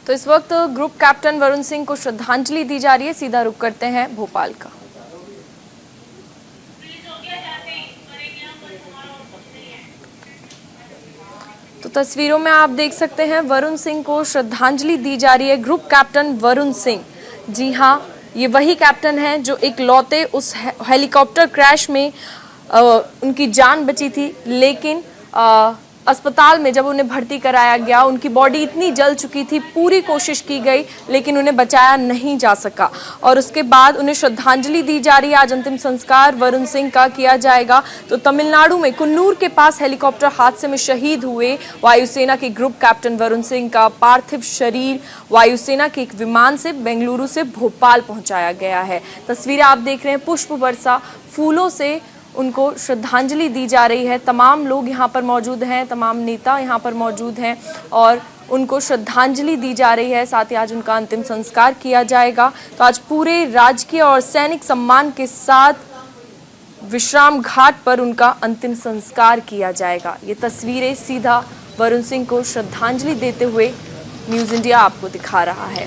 तो इस वक्त ग्रुप कैप्टन वरुण सिंह को श्रद्धांजलि दी जा रही है। सीधा रुख करते हैं भोपाल का। तो तस्वीरों में आप देख सकते हैं वरुण सिंह को श्रद्धांजलि दी जा रही है। ग्रुप कैप्टन वरुण सिंह, जी हाँ, ये वही कैप्टन हैं जो एक लौते उस हेलीकॉप्टर क्रैश में उनकी जान बची थी, लेकिन अस्पताल में जब उन्हें भर्ती कराया गया उनकी बॉडी इतनी जल चुकी थी, पूरी कोशिश की गई लेकिन उन्हें बचाया नहीं जा सका और उसके बाद उन्हें श्रद्धांजलि दी जा रही है। आज अंतिम संस्कार वरुण सिंह का किया जाएगा। तो तमिलनाडु में कुन्नूर के पास हेलीकॉप्टर हादसे में शहीद हुए वायुसेना के ग्रुप कैप्टन वरुण सिंह का पार्थिव शरीर वायुसेना के एक विमान से बेंगलुरु से भोपाल पहुंचाया गया है। तस्वीरें आप देख रहे हैं, पुष्प वर्षा, फूलों से उनको श्रद्धांजलि दी जा रही है। तमाम लोग यहाँ पर मौजूद हैं, तमाम नेता यहाँ पर मौजूद हैं और उनको श्रद्धांजलि दी जा रही है। साथ ही आज उनका अंतिम संस्कार किया जाएगा। तो आज पूरे राजकीय और सैनिक सम्मान के साथ विश्राम घाट पर उनका अंतिम संस्कार किया जाएगा। ये तस्वीरें सीधा वरुण सिंह को श्रद्धांजलि देते हुए न्यूज़ इंडिया आपको दिखा रहा है।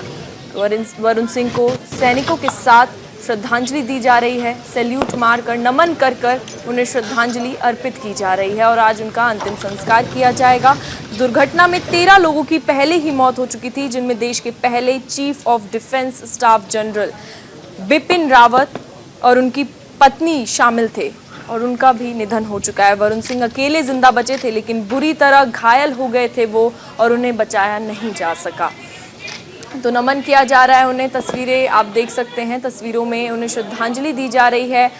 वरुण सिंह को सैनिकों के साथ श्रद्धांजलि दी जा रही है। सैल्यूट मारकर, नमन कर कर उन्हें श्रद्धांजलि अर्पित की जा रही है और आज उनका अंतिम संस्कार किया जाएगा। दुर्घटना में 13 लोगों की पहले ही मौत हो चुकी थी, जिनमें देश के पहले chief of defence staff general Bipin Rawat और उनकी पत्नी शामिल थे और उनका भी निधन हो चुका है। वरुण सिंह अकेले जिंदा बचे थे लेकिन बुरी तरह घायल हो गए थे वो और उन्हें बचाया नहीं जा सका। तो नमन किया जा रहा है उन्हें। तस्वीरें आप देख सकते हैं, तस्वीरों में उन्हें श्रद्धांजलि दी जा रही है।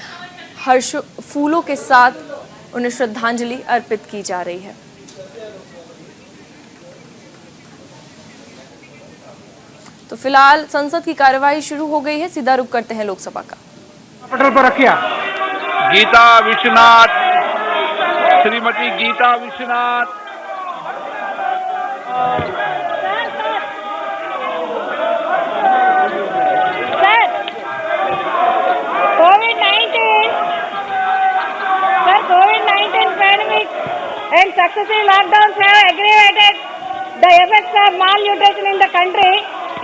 हर्ष फूलों के साथ उन्हें श्रद्धांजलि अर्पित की जा रही है। तो फिलहाल संसद की कार्यवाही शुरू हो गई है। सीधा रुख करते हैं लोकसभा का। पटल पर रखिए Geeta Vishwanath, Shrimati Geeta Vishwanath. And successive lockdowns have aggravated the effects of malnutrition in the country,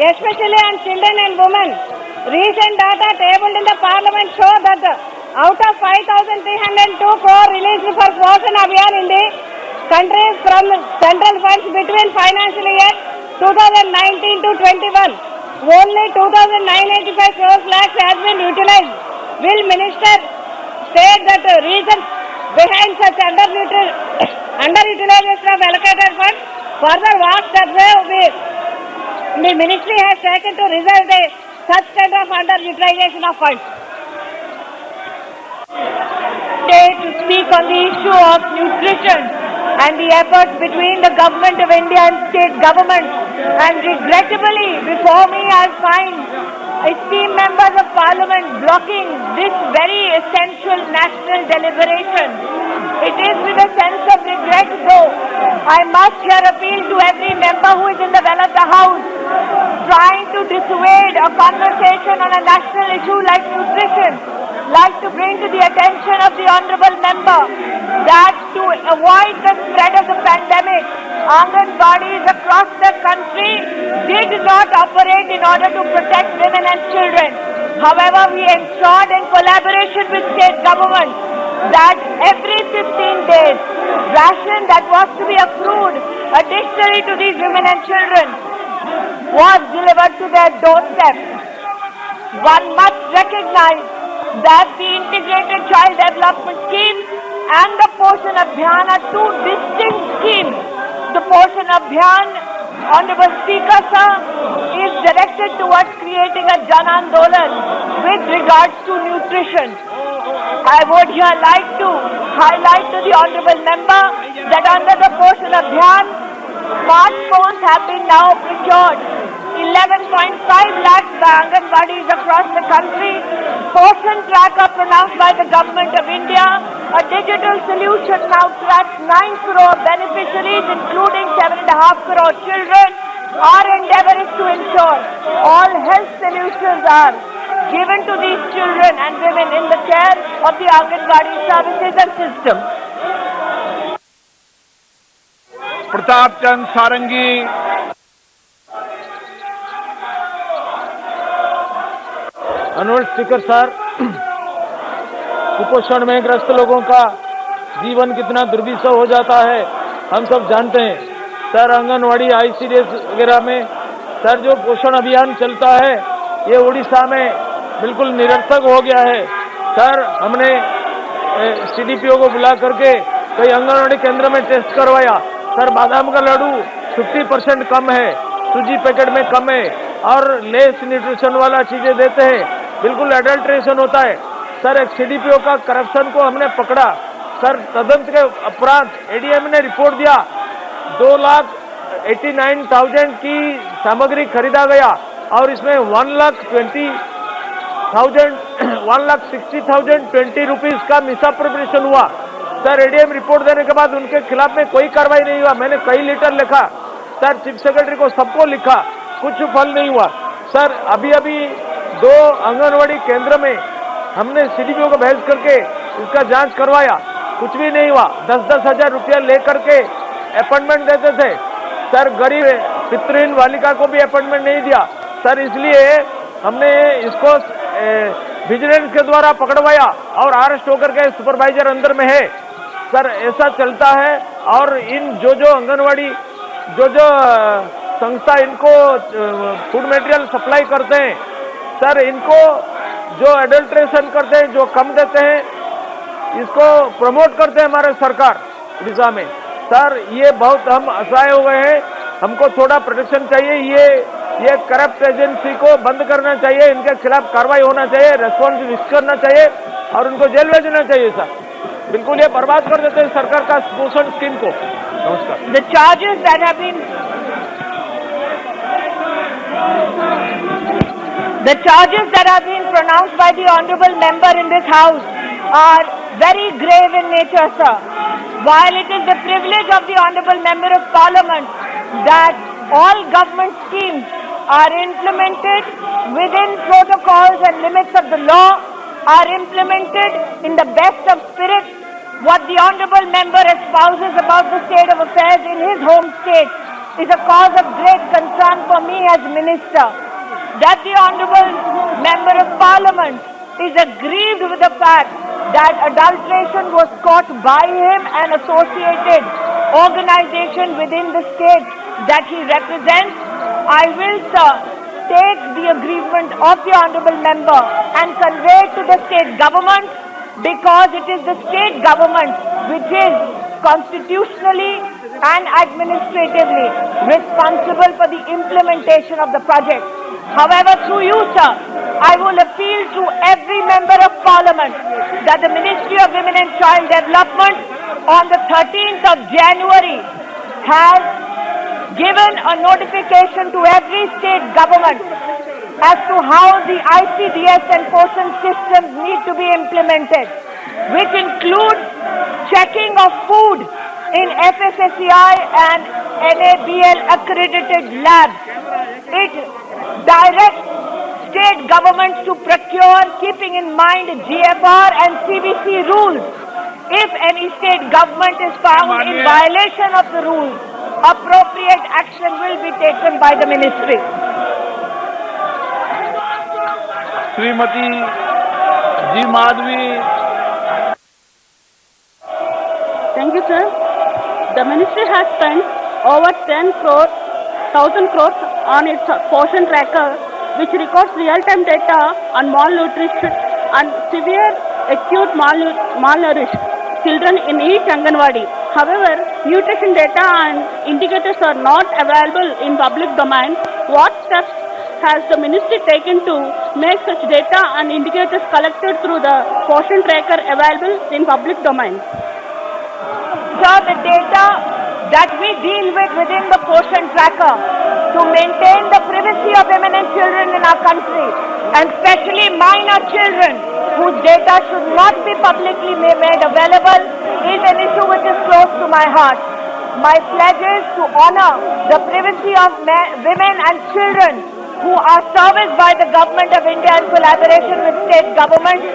especially on children and women. Recent data tabled in the parliament show that out of 5,302 crore released for Poshan Abhiyan in the country from central funds between financial year 2019 to 21, only 2,985 crore lakhs has been utilized. Will Minister state that reasons behind such underutilization of allocated funds? Further, what steps the ministry has taken to resolve such kind of underutilization of funds? Today to speak on the issue of nutrition and the efforts between the government of India and state governments, and regrettably before me I find esteemed members of parliament blocking this very essential national deliberation. It is with a sense of regret though I must here appeal to every member who is in the well of the house trying to dissuade a conversation on a national issue like nutrition, like to bring to the attention of the honourable member that to avoid the spread of the pandemic, Anganwadis across the country did not operate in order to protect women and children. However, we ensured in collaboration with state government that every 15 days, ration that was to be accrued additionally to these women and children was delivered to their doorstep. One must recognize that the Integrated Child Development Scheme and the Poshan Abhiyan are two distinct schemes. The Poshan Abhiyan, Honorable Speaker Sir, is directed towards creating a Jan Andolan with regards to nutrition. I would here like to highlight to the Honorable Member that under the Poshan Abhiyan, smartphones have been now procured. 11.5 lakhs by Anganwadis across the country. Poshan tracker pronounced by the Government of India. A digital solution now tracks 9 crore beneficiaries, including 7.5 crore children. Our endeavour is to ensure all health solutions are given to these children and women in the care of the Anganwadi services and system. Pratap Chand sarangi, annulled speaker sir, कुपोषण में ग्रस्त लोगों का जीवन कितना दुर्विषह हो जाता है हम सब जानते हैं। सर आंगनवाड़ी ICDS वगैरह में सर जो पोषण अभियान चलता है ये उड़ीसा में बिल्कुल निरर्थक हो गया है। सर हमने CDPO को बुला करके कई आंगनवाड़ी केंद्र में टेस्ट करवाया। सर बादाम का लड्डू 50% कम है, सूजी पैकेट में कम है और लेस न्यूट्रिशन वाला चीजें देते हैं, बिल्कुल एडल्ट्रेशन होता है। सर एक CDPO का करप्शन को हमने पकड़ा। सर तदंत के उपरांत ADM ने रिपोर्ट दिया 2,89,000 की सामग्री खरीदा गया और इसमें 1,60,000 20 रुपीज का मिसअप्रोप्रिएशन हुआ। सर ADM रिपोर्ट देने के बाद उनके खिलाफ में कोई कार्रवाई नहीं हुआ। मैंने कई लेटर लिखा सर, चीफ सेक्रेटरी को, सबको लिखा, कुछ फल नहीं हुआ। सर अभी 2 आंगनवाड़ी केंद्र में हमने CDPO को भेज करके उसका जांच करवाया, कुछ भी नहीं हुआ। 10-10 हजार रुपया लेकर के अपॉइंटमेंट देते थे। सर गरीब पितृहीन बालिका को भी अपॉइंटमेंट नहीं दिया। सर इसलिए हमने इसको विजिलेंस के द्वारा पकड़वाया और अरेस्ट होकर के सुपरवाइजर अंदर में है। सर ऐसा चलता है और इन जो आंगनवाड़ी जो संस्था इनको फूड मटेरियल सप्लाई करते हैं, सर इनको जो एडल्ट्रेशन करते हैं, जो कम देते हैं, इसको प्रमोट करते हैं हमारे सरकार उड़ीसा में। सर ये बहुत हम असहाय हो गए हैं, हमको थोड़ा प्रोटेक्शन चाहिए। ये करप्ट एजेंसी को बंद करना चाहिए, इनके खिलाफ कार्रवाई होना चाहिए, रेस्पॉन्स करना चाहिए और उनको जेल भेजना चाहिए। सर बिल्कुल ये बर्बाद कर देते हैं सरकार का पोषण स्कीम को। नमस्कार। The charges that have been pronounced by the honorable member in this house are very grave in nature, sir. While it is the privilege of the honorable member of parliament that all government schemes are implemented within protocols and limits of the law, are implemented in the best of spirit, what the honorable member espouses about the state of affairs in his home state is a cause of great concern for me as minister. That the honorable member of parliament is aggrieved with the fact that adulteration was caught by him and associated organization within the state that he represents. I will, sir, take the aggrievement of the honorable member and convey it to the state government, because it is the state government which is constitutionally and administratively responsible for the implementation of the project. However, through you, sir, I will appeal to every member of parliament that the Ministry of Women and Child Development on the 13th of January has given a notification to every state government as to how the ICDS and Poshan systems need to be implemented, which includes checking of food in FSSAI and NABL accredited labs. It directs state governments to procure keeping in mind GFR and CBC rules. If any state government is found in violation of the rules, appropriate action will be taken by the ministry. Shrimati ji Madhavi. Thank you, sir. The ministry has spent over 10,000 crores on its portion tracker, which records real-time data on malnutrition and severe acute malnourished children in each Anganwadi. However, nutrition data and indicators are not available in public domain. What steps has the ministry taken to make such data and indicators collected through the portion tracker available in public domain? Sir, the data that we deal with within the portion tracker to maintain the privacy of women and children in our country, and especially minor children whose data should not be publicly made available, is an issue which is close to my heart. My pledge is to honor the privacy of women and children who are serviced by the Government of India in collaboration with state governments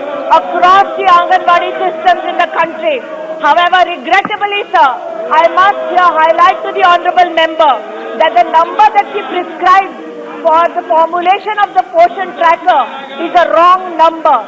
across the Anganwadi systems in the country. However, regrettably, sir, I must here highlight to the honorable member that the number that she prescribed for the formulation of the Poshan tracker is a wrong number.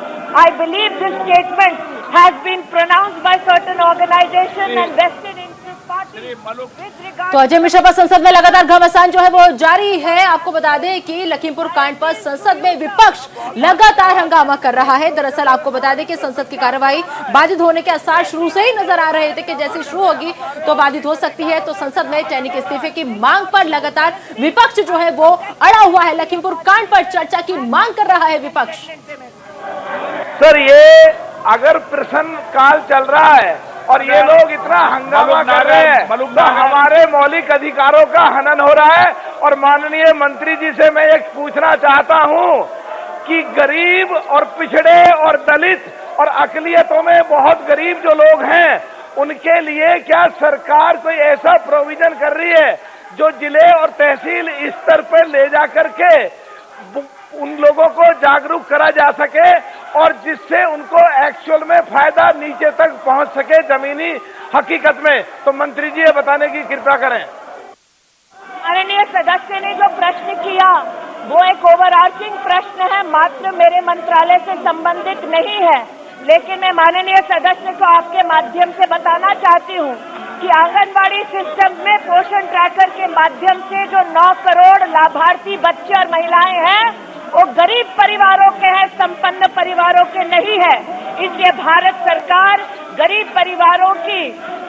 I believe this statement has been pronounced by certain organizations and vested interest parties with regard तो अजय मिश्रा पर संसद में लगातार घमासान जो है वो जारी है। आपको बता दें कि लखीमपुर कांड पर संसद में विपक्ष लगातार हंगामा कर रहा है। दरअसल आपको बता दें कि संसद की कार्यवाही बाधित होने के आसार शुरू से ही नजर आ रहे थे कि जैसे शुरू होगी तो बाधित हो सकती है। तो संसद में चैनी के इस्तीफे की मांग पर लगातार विपक्ष जो है वो अड़ा हुआ है। लखीमपुर कांड पर चर्चा की मांग कर रहा है विपक्ष। सर, ये अगर प्रश्न काल चल रहा है और ये लोग इतना हंगामा कर रहे हैं तो हमारे मौलिक अधिकारों का हनन हो रहा है। और माननीय मंत्री जी से मैं एक पूछना चाहता हूं कि गरीब और पिछड़े और दलित और अकलियतों में बहुत गरीब जो लोग हैं उनके लिए क्या सरकार कोई ऐसा प्रोविजन कर रही है जो जिले और तहसील स्तर पर ले जा करके उन लोगों को जागरूक करा जा सके और जिससे उनको एक्चुअल में फायदा नीचे तक पहुंच सके जमीनी हकीकत में? तो मंत्री जी ये बताने की कृपा करें। माननीय सदस्य ने जो प्रश्न किया वो एक ओवरआर्चिंग प्रश्न है, मात्र मेरे मंत्रालय से संबंधित नहीं है। लेकिन मैं माननीय सदस्य को आपके माध्यम से बताना चाहती हूँ कि आंगनबाड़ी सिस्टम में पोषण ट्रैकर के माध्यम से जो 9 करोड़ लाभार्थी बच्चे और महिलाएं हैं वो गरीब परिवारों के हैं, संपन्न परिवारों के नहीं है। इसलिए भारत सरकार गरीब परिवारों की,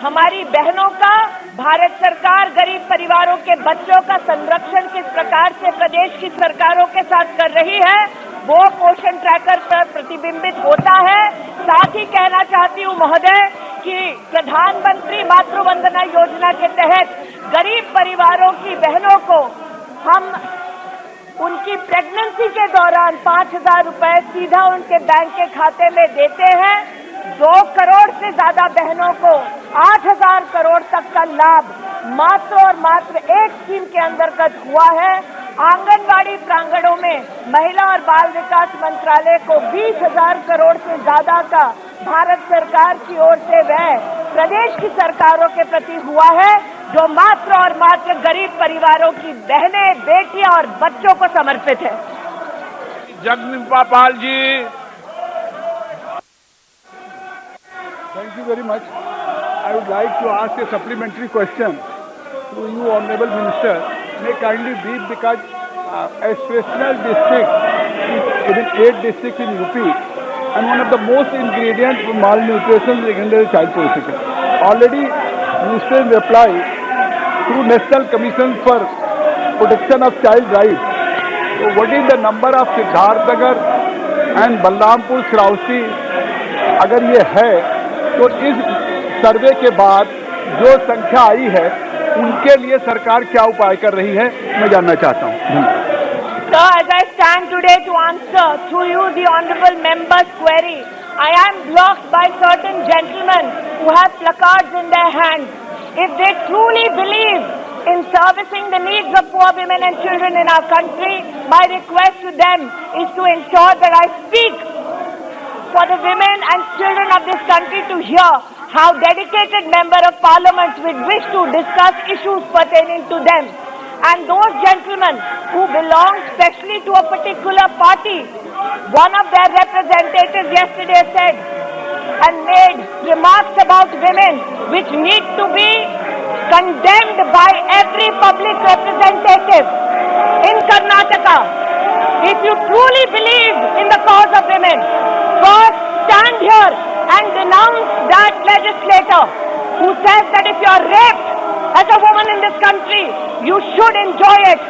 हमारी बहनों का, भारत सरकार गरीब परिवारों के बच्चों का संरक्षण किस प्रकार से प्रदेश की सरकारों के साथ कर रही है वो पोषण ट्रैकर पर प्रतिबिंबित होता है। साथ ही कहना चाहती हूँ महोदय कि प्रधानमंत्री मातृ वंदना योजना के तहत गरीब परिवारों की बहनों को हम उनकी प्रेगनेंसी के दौरान 5,000 रुपए सीधा उनके बैंक के खाते में देते हैं। 2 करोड़ से ज्यादा बहनों को 8,000 करोड़ तक का लाभ मात्र और मात्र एक स्कीम के अंतर्गत हुआ है। आंगनबाड़ी प्रांगणों में महिला और बाल विकास मंत्रालय को 20,000 करोड़ से ज्यादा का भारत सरकार की ओर से व्यय प्रदेश की सरकारों के प्रति हुआ है, जो मात्र और मात्र गरीब परिवारों की बहनें, बेटियां और बच्चों को समर्पित है। Jagdambika Pal ji. Thank you very much. I would like to ask a supplementary question to you, Honorable Minister. May kindly brief because aspirational district is within 8 districts in UP and one of the most ingredients for malnutrition is secondary child pornography. Already, Minister in reply to National Commission for Protection of Child Rights. So what is the number of Siddharthnagar and Balrampur Shravasti? अगर ये है तो इस सर्वे के बाद जो संख्या आई है उनके लिए सरकार क्या उपाय कर रही है मैं जानना चाहता हूँ। Sir, as I stand today to answer through you the honourable member's query, I am blocked by certain gentlemen who have placards in their hands. If they truly believe in servicing the needs of poor women and children in our country, my request to them is to ensure that I speak for the women and children of this country to hear how dedicated member of parliament would wish to discuss issues pertaining to them. And those gentlemen who belong specially to a particular party, one of their representatives yesterday said and made remarks about women which need to be condemned by every public representative in Karnataka. If you truly believe in the cause of women, first stand here and denounce that legislator who says that if you are raped as a woman in this country, you should enjoy it.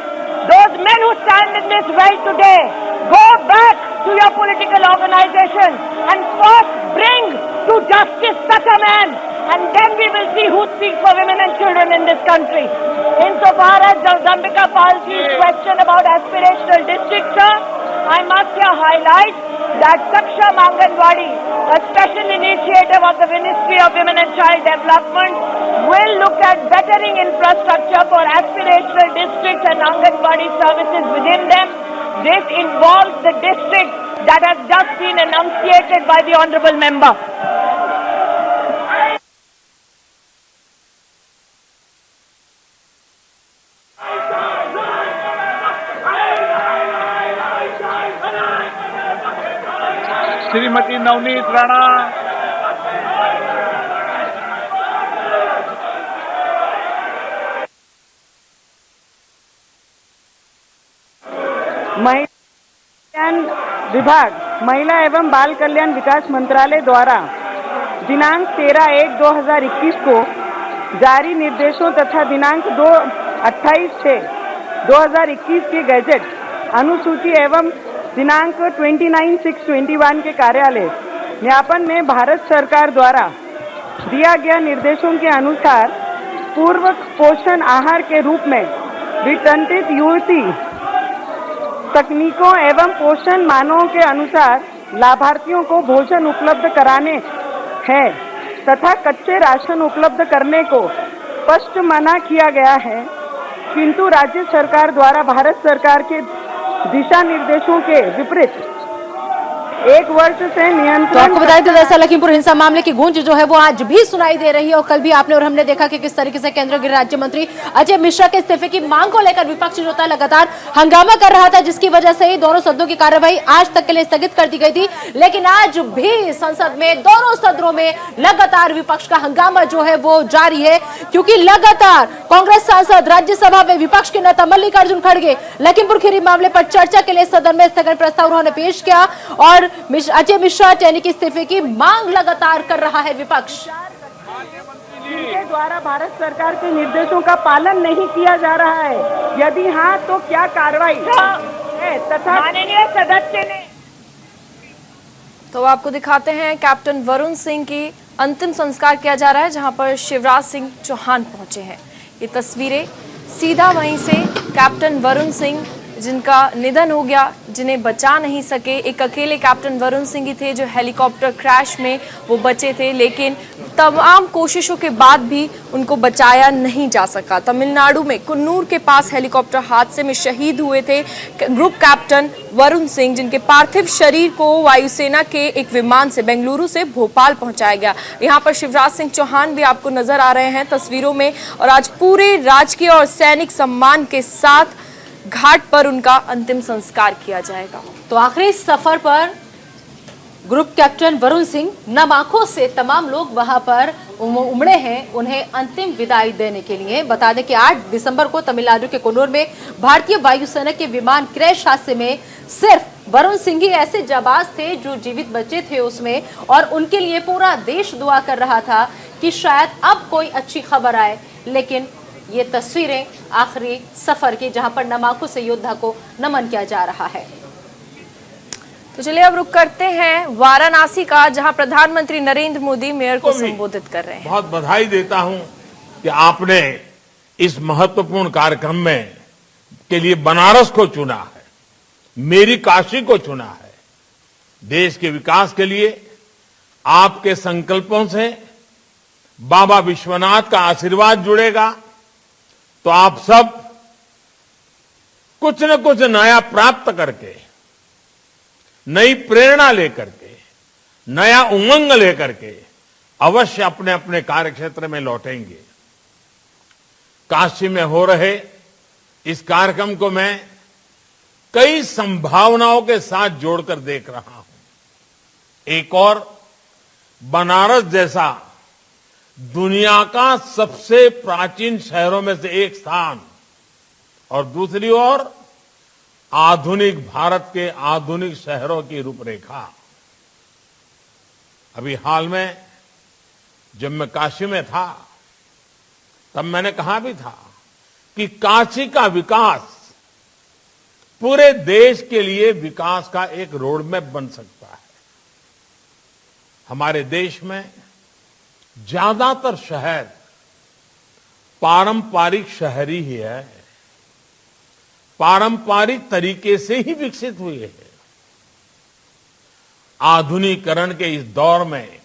Those men who stand in this well today, go back to your political organization and first bring to justice such a man, and then we will see who speaks for women and children in this country. Insofar as Jagdambika Palji's question about aspirational districts, sir, I must here highlight that Saksham Anganwadi, a special initiative of the Ministry of Women and Child Development, will look at bettering infrastructure for aspirational districts and Anganwadi services within them. This involves the district that has just been enunciated by the Honourable Member. Shrimati Navneet Rana, महिला विभाग, महिला एवं बाल कल्याण विकास मंत्रालय द्वारा दिनांक 13/1/2021 को जारी निर्देशों तथा दिनांक 28/6/2021 के गैजेट अनुसूची एवं दिनांक 29/6/21 के कार्यालय ज्ञापन में भारत सरकार द्वारा दिया गया निर्देशों के अनुसार पूर्व पोषण आहार के रूप में वितंडित युवती तकनीकों एवं पोषण मानकों के अनुसार लाभार्थियों को भोजन उपलब्ध कराने हैं तथा कच्चे राशन उपलब्ध करने को स्पष्ट मना किया गया है, किंतु राज्य सरकार द्वारा भारत सरकार के दिशा निर्देशों के विपरीत 1 वर्ष से नियंत्रण। तो आपको बताया दरअसल लखीमपुर हिंसा मामले की गूंज जो है वो आज भी सुनाई दे रही है और कल भी आपने और हमने देखा कि किस तरीके से केंद्रीय गृह राज्य मंत्री अजय मिश्रा के इस्तीफे की मांग को लेकर विपक्ष जो था लगातार हंगामा कर रहा था, जिसकी वजह से ही दोनों सदनों की कार्यवाही आज तक के लिए स्थगित कर दी गई थी। लेकिन आज भी संसद में दोनों सदनों में लगातार विपक्ष का हंगामा जो है वो जारी है, क्योंकि लगातार कांग्रेस सांसद राज्यसभा में विपक्ष के नेता मल्लिकार्जुन खड़गे लखीमपुर खीरी मामले पर चर्चा के लिए सदन में स्थगन प्रस्ताव उन्होंने पेश किया और अजय मिश्रा टेनी के इस्तीफे की मांग लगातार कर रहा है विपक्ष। जिनके द्वारा भारत सरकार के निर्देशों का पालन नहीं किया जा रहा है, यदि हाँ तो क्या कार्रवाई है तथा माननीय सदस्य ने। तो आपको दिखाते हैं कैप्टन वरुण सिंह की अंतिम संस्कार किया जा रहा है, जहां पर शिवराज सिंह चौहान पहुंचे हैं। ये तस्वीरें सीधा वहीं से कैप्टन वरुण सिंह जिनका निधन हो गया, जिन्हें बचा नहीं सके, एक अकेले कैप्टन वरुण सिंह ही थे जो हेलीकॉप्टर क्रैश में वो बचे थे, लेकिन तमाम कोशिशों के बाद भी उनको बचाया नहीं जा सका। तमिलनाडु में कुन्नूर के पास हेलीकॉप्टर हादसे में शहीद हुए थे ग्रुप कैप्टन वरुण सिंह, जिनके पार्थिव शरीर को वायुसेना के एक विमान से बेंगलुरु से भोपाल पहुंचाया गया। यहाँ पर शिवराज सिंह चौहान भी आपको नजर आ रहे हैं तस्वीरों में, और आज पूरे राजकीय और सैनिक सम्मान के साथ घाट पर उनका अंतिम संस्कार किया जाएगा। तो आखिरी सफर पर ग्रुप कैप्टन वरुण सिंह, नम आंखों से तमाम लोग वहां पर उमड़े हैं उन्हें अंतिम विदाई देने के लिए। बता दें कि 8 दिसंबर को तमिलनाडु के कुन्नूर में भारतीय वायुसेना के विमान क्रैश हादसे में सिर्फ वरुण सिंह ही ऐसे जाबाज थे जो जीवित बचे थे उसमें, और उनके लिए पूरा देश दुआ कर रहा था कि शायद अब कोई अच्छी खबर आए। लेकिन ये तस्वीरें आखिरी सफर की, जहां पर नम आंखों से योद्धा को नमन किया जा रहा है। तो चलिए अब रुक करते हैं वाराणसी का, जहां प्रधानमंत्री नरेंद्र मोदी मेयर को संबोधित कर रहे हैं। बहुत बधाई देता हूं कि आपने इस महत्वपूर्ण कार्यक्रम में के लिए बनारस को चुना है, मेरी काशी को चुना है। देश के विकास के लिए आपके संकल्पों से बाबा विश्वनाथ का आशीर्वाद जुड़ेगा तो आप सब कुछ न कुछ नया प्राप्त करके, नई प्रेरणा लेकर के, नया उमंग लेकर के अवश्य अपने अपने कार्यक्षेत्र में लौटेंगे। काशी में हो रहे इस कार्यक्रम को मैं कई संभावनाओं के साथ जोड़कर देख रहा हूं। एक और बनारस जैसा दुनिया का सबसे प्राचीन शहरों में से एक स्थान, और दूसरी ओर आधुनिक भारत के आधुनिक शहरों की रूपरेखा। अभी हाल में जब मैं काशी में था तब मैंने कहा भी था कि काशी का विकास पूरे देश के लिए विकास का एक रोड मैप बन सकता है। हमारे देश में ज्यादातर शहर पारंपरिक शहर ही है, पारंपरिक तरीके से ही विकसित हुए हैं। आधुनिकीकरण के इस दौर में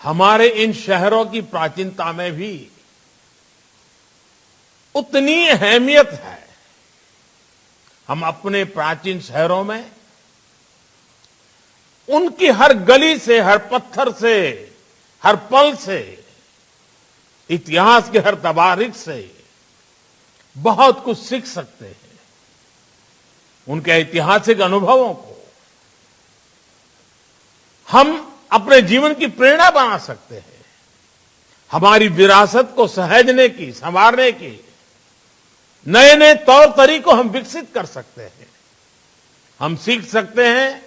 हमारे इन शहरों की प्राचीनता में भी उतनी अहमियत है। हम अपने प्राचीन शहरों में उनकी हर गली से, हर पत्थर से, हर पल से, इतिहास के हर तवारीख से बहुत कुछ सीख सकते हैं। उनके ऐतिहासिक अनुभवों को हम अपने जीवन की प्रेरणा बना सकते हैं। हमारी विरासत को सहेजने की, संवारने की नए नए तौर तरीकों हम विकसित कर सकते हैं। हम सीख सकते हैं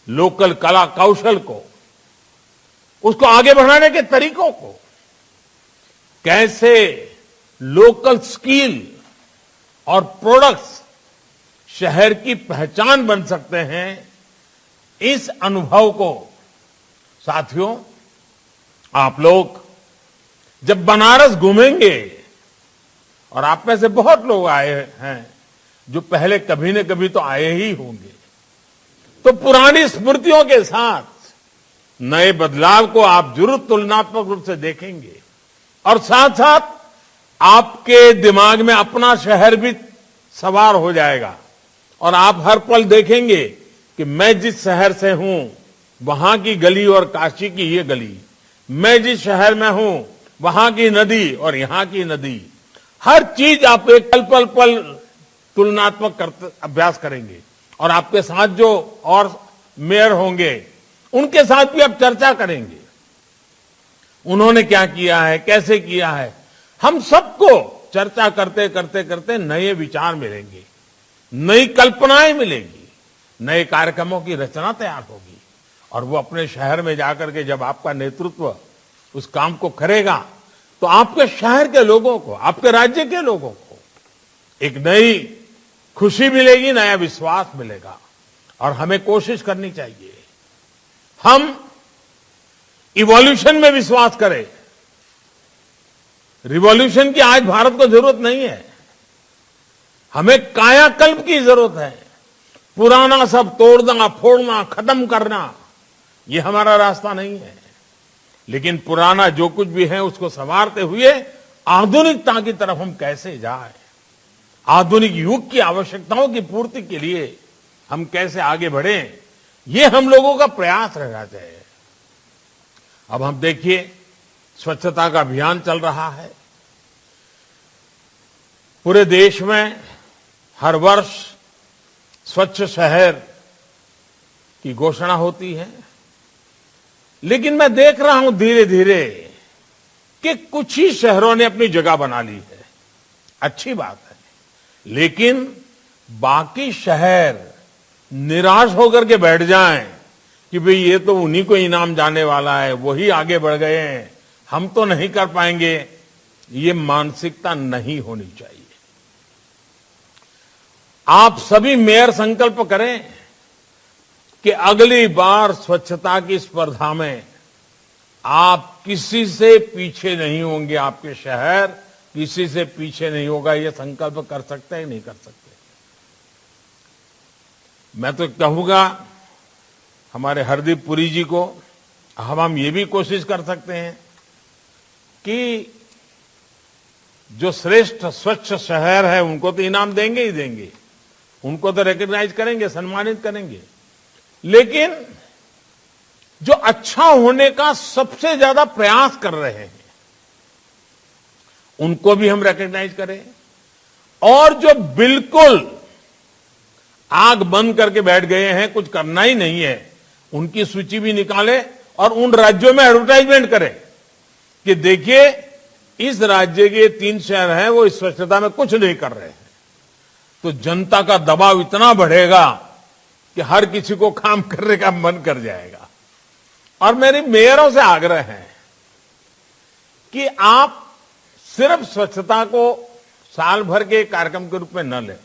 लोकल कला कौशल को, उसको आगे बढ़ाने के तरीकों को, कैसे लोकल स्किल और प्रोडक्ट्स शहर की पहचान बन सकते हैं। इस अनुभव को साथियों, आप लोग जब बनारस घूमेंगे, और आप में से बहुत लोग आए हैं जो पहले कभी न कभी तो आए ही होंगे, तो पुरानी स्मृतियों के साथ नए बदलाव को आप जरूर तुलनात्मक रूप से देखेंगे, और साथ साथ आपके दिमाग में अपना शहर भी सवार हो जाएगा, और आप हर पल देखेंगे कि मैं जिस शहर से हूं वहां की गली और काशी की ये गली, मैं जिस शहर में हूं वहां की नदी और यहां की नदी, हर चीज आप एक पल पल तुलनात्मक अभ्यास करेंगे। और आपके साथ जो और मेयर होंगे उनके साथ भी आप चर्चा करेंगे, उन्होंने क्या किया है, कैसे किया है। हम सबको चर्चा करते करते करते नए विचार मिलेंगे, नई कल्पनाएं मिलेंगी, नए कार्यक्रमों की रचना तैयार होगी, और वो अपने शहर में जाकर के जब आपका नेतृत्व उस काम को करेगा तो आपके शहर के लोगों को, आपके राज्य के लोगों को एक नई खुशी मिलेगी, नया विश्वास मिलेगा। और हमें कोशिश करनी चाहिए हम इवोल्यूशन में विश्वास करें। रिवॉल्यूशन की आज भारत को जरूरत नहीं है, हमें कायाकल्प की जरूरत है। पुराना सब तोड़ना, फोड़ना, खत्म करना, ये हमारा रास्ता नहीं है। लेकिन पुराना जो कुछ भी है उसको संवारते हुए आधुनिकता की तरफ हम कैसे जाएं, आधुनिक युग की आवश्यकताओं की पूर्ति के लिए हम कैसे आगे बढ़ें, ये हम लोगों का प्रयास रहना चाहिए। अब हम देखिए, स्वच्छता का अभियान चल रहा है पूरे देश में। हर वर्ष स्वच्छ शहर की घोषणा होती है, लेकिन मैं देख रहा हूं धीरे धीरे कि कुछ ही शहरों ने अपनी जगह बना ली है। अच्छी बात है, लेकिन बाकी शहर निराश होकर के बैठ जाएं कि भाई ये तो उन्हीं को इनाम जाने वाला है, वही आगे बढ़ गए हैं, हम तो नहीं कर पाएंगे। ये मानसिकता नहीं होनी चाहिए। आप सभी मेयर संकल्प करें कि अगली बार स्वच्छता की स्पर्धा में आप किसी से पीछे नहीं होंगे, आपके शहर किसी से पीछे नहीं होगा। ये संकल्प कर सकते हैं, नहीं कर सकते? मैं तो कहूंगा हमारे हरदीप पुरी जी को, हम ये भी कोशिश कर सकते हैं कि जो श्रेष्ठ स्वच्छ शहर है उनको तो इनाम देंगे ही देंगे, उनको तो रिकॉग्नाइज करेंगे, सम्मानित करेंगे, लेकिन जो अच्छा होने का सबसे ज्यादा प्रयास कर रहे हैं उनको भी हम रिकॉग्नाइज करें, और जो बिल्कुल आग बंद करके बैठ गए हैं, कुछ करना ही नहीं है, उनकी सूची भी निकालें और उन राज्यों में एडवर्टाइजमेंट करें कि देखिए इस राज्य के 3 शहर हैं वो इस स्वच्छता में कुछ नहीं कर रहे हैं। तो जनता का दबाव इतना बढ़ेगा कि हर किसी को काम करने का मन कर जाएगा। और मेरी मेयरों से आग्रह है कि आप सिर्फ स्वच्छता को साल भर के कार्यक्रम के रूप में न लें।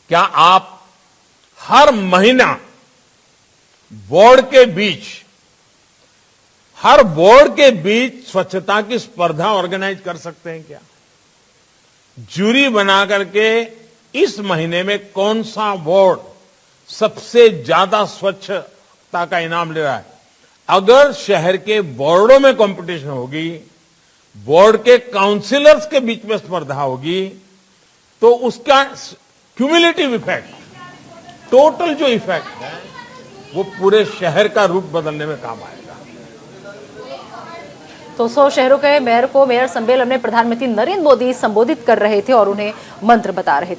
क्या आप हर महीना बोर्ड के बीच स्वच्छता की स्पर्धा ऑर्गेनाइज कर सकते हैं क्या? जूरी बना करके इस महीने में कौन सा बोर्ड सबसे ज्यादा स्वच्छता का इनाम ले रहा है, अगर शहर के बोर्डों में कंपटीशन होगी, बोर्ड के काउंसिलर्स के बीच में स्पर्धा होगी, तो उसका क्यूमुलेटिव इफेक्ट, टोटल जो इफेक्ट है वो पूरे शहर का रूप बदलने में काम आएगा। तो 100 शहरों के मेयर को मेयर सम्मेलन में प्रधानमंत्री नरेंद्र मोदी संबोधित कर रहे थे और उन्हें मंत्र बता रहे थे।